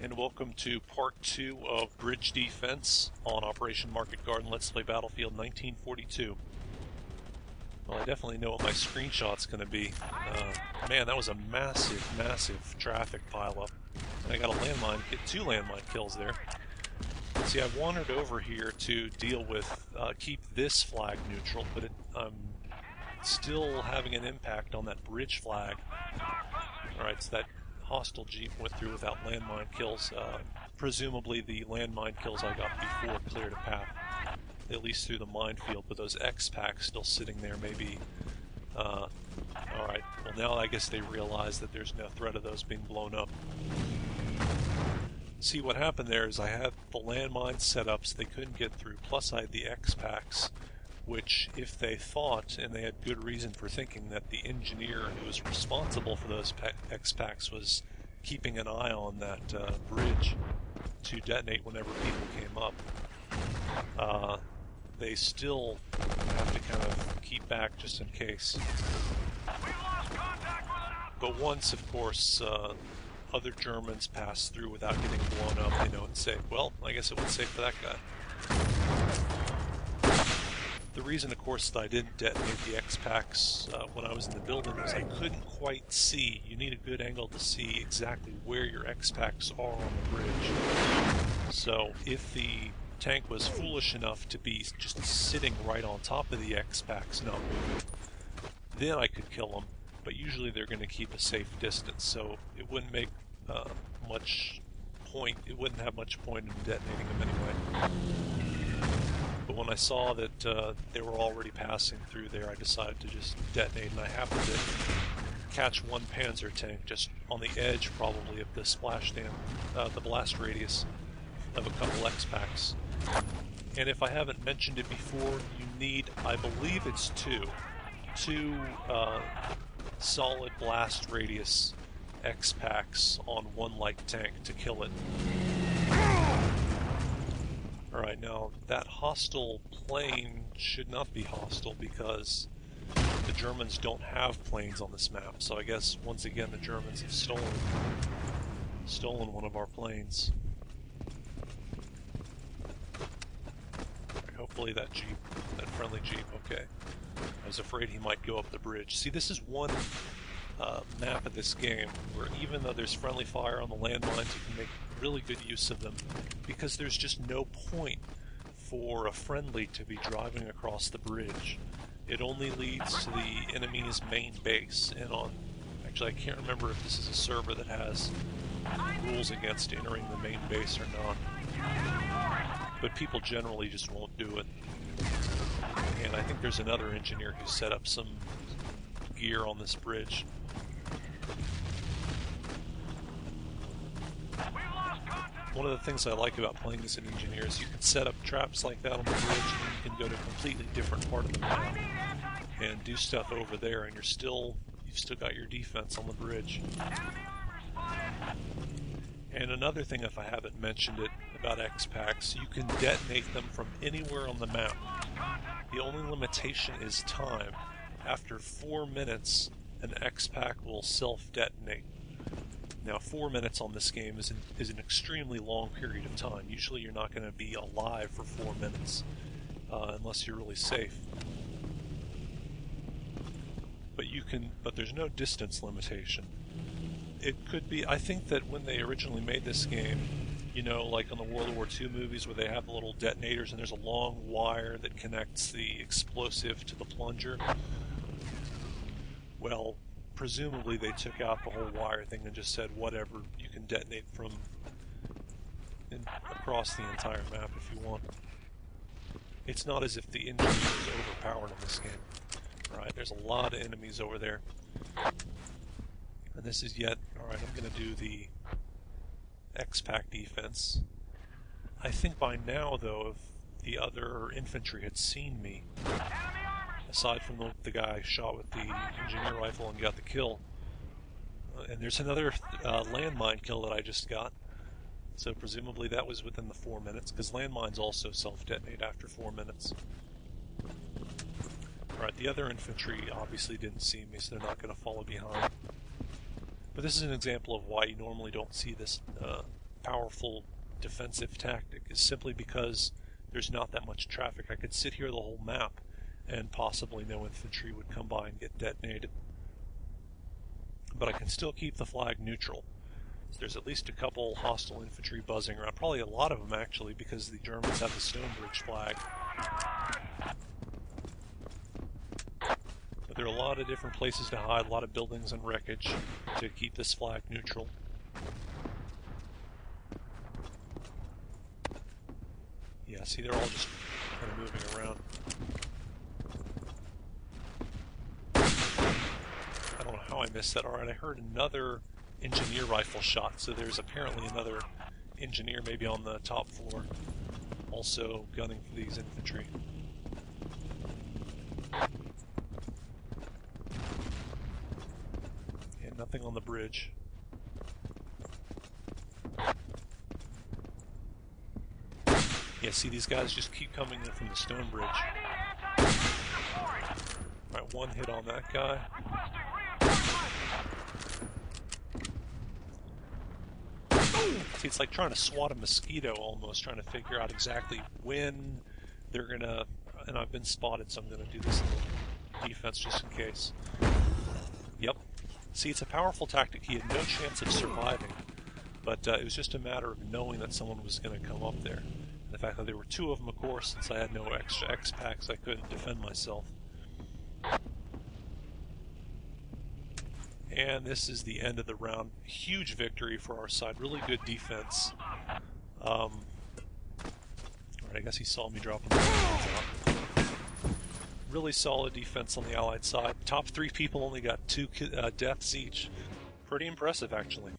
and welcome to part 2 of Bridge Defense on Operation Market Garden Let's Play Battlefield 1942. Well, I definitely know what my screenshot's going to be. Man, that was a massive traffic pileup. And I got a landmine, get 2 landmine kills there. See, I wandered over here to deal with, keep this flag neutral, but I'm still having an impact on that bridge flag. Alright, so that hostile Jeep went through without landmine kills. Presumably the landmine kills I got before cleared a path, at least through the minefield, but those X-Packs still sitting there maybe... Alright, well now I guess they realize that there's no threat of those being blown up. See, what happened there is I had the landmine set up so they couldn't get through, plus I had the X-Packs, which if they thought, and they had good reason for thinking, that the engineer who was responsible for those X-Packs was keeping an eye on that bridge to detonate whenever people came up, they still have to kind of keep back just in case. But once, of course, other Germans pass through without getting blown up, they know it's safe. Well, I guess it was safe for that guy. The reason, of course, that I didn't detonate the X-Packs when I was in the building was I couldn't quite see. You need a good angle to see exactly where your X-Packs are on the bridge. So if the tank was foolish enough to be just sitting right on top of the X-Packs, not moving, then I could kill them. But usually they're going to keep a safe distance, so it wouldn't make much point. It wouldn't have much point in detonating them anyway. But when I saw that they were already passing through there, I decided to just detonate, and I happened to catch one Panzer tank just on the edge, probably, of the splashdown, the blast radius of a couple X-Packs. And if I haven't mentioned it before, you need, I believe it's two solid blast radius X-Packs on one light tank to kill it. Alright, now that hostile plane should not be hostile because the Germans don't have planes on this map, so I guess once again the Germans have stolen one of our planes. Right, hopefully that Jeep, that friendly Jeep, okay. I was afraid he might go up the bridge. See, this is one map of this game where even though there's friendly fire on the landmines, you can make really good use of them because there's just no point for a friendly to be driving across the bridge. It only leads to the enemy's main base, and actually I can't remember if this is a server that has rules against entering the main base or not, but people generally just won't do it. And I think there's another engineer who set up some gear on this bridge. One of the things I like about playing as an engineer is you can set up traps like that on the bridge, and you can go to a completely different part of the map and do stuff over there, and you've still got your defense on the bridge. And another thing, if I haven't mentioned it, about X-Packs, you can detonate them from anywhere on the map. The only limitation is time. After 4 minutes, an X-Pack will self-detonate. Now, 4 minutes on this game is an extremely long period of time. Usually you're not going to be alive for 4 minutes, unless you're really safe. But there's no distance limitation. It could be, I think that when they originally made this game, you know, like on the World War II movies where they have the little detonators and there's a long wire that connects the explosive to the plunger. Well, presumably they took out the whole wire thing and just said, whatever, you can detonate from across the entire map if you want. It's not as if the engineer is overpowered in this game. Right, there's a lot of enemies over there. And this is yet... Alright, I'm going to do the X-Pack defense. I think by now, though, if the other infantry had seen me, aside from the guy shot with the engineer rifle and got the kill, and there's another landmine kill that I just got, so presumably that was within the 4 minutes, because landmines also self-detonate after 4 minutes. Alright, the other infantry obviously didn't see me, so they're not going to follow behind. But this is an example of why you normally don't see this powerful defensive tactic is simply because there's not that much traffic. I could sit here the whole map and possibly no infantry would come by and get detonated. But I can still keep the flag neutral. So there's at least a couple hostile infantry buzzing around, probably a lot of them actually, because the Germans have the Stonebridge flag. But there are a lot of different places to hide, a lot of buildings and wreckage to keep this flag neutral. Yeah, see, they're all just kind of moving around. I don't know how I missed that. Alright, I heard another engineer rifle shot, so there's apparently another engineer maybe on the top floor also gunning for these infantry. And nothing on the bridge. Yeah, see, these guys just keep coming in from the Stonebridge. Alright, one hit on that guy. See, it's like trying to swat a mosquito almost, trying to figure out exactly when they're gonna... And I've been spotted, so I'm gonna do this little defense just in case. Yep. See, it's a powerful tactic. He had no chance of surviving, but it was just a matter of knowing that someone was gonna come up there. And the fact that there were two of them, of course, since I had no extra X-Packs, I couldn't defend myself. And this is the end of the round. Huge victory for our side. Really good defense. Alright, I guess he saw me dropping the hands out. Really solid defense on the Allied side. Top 3 people only got 2 deaths each. Pretty impressive, actually.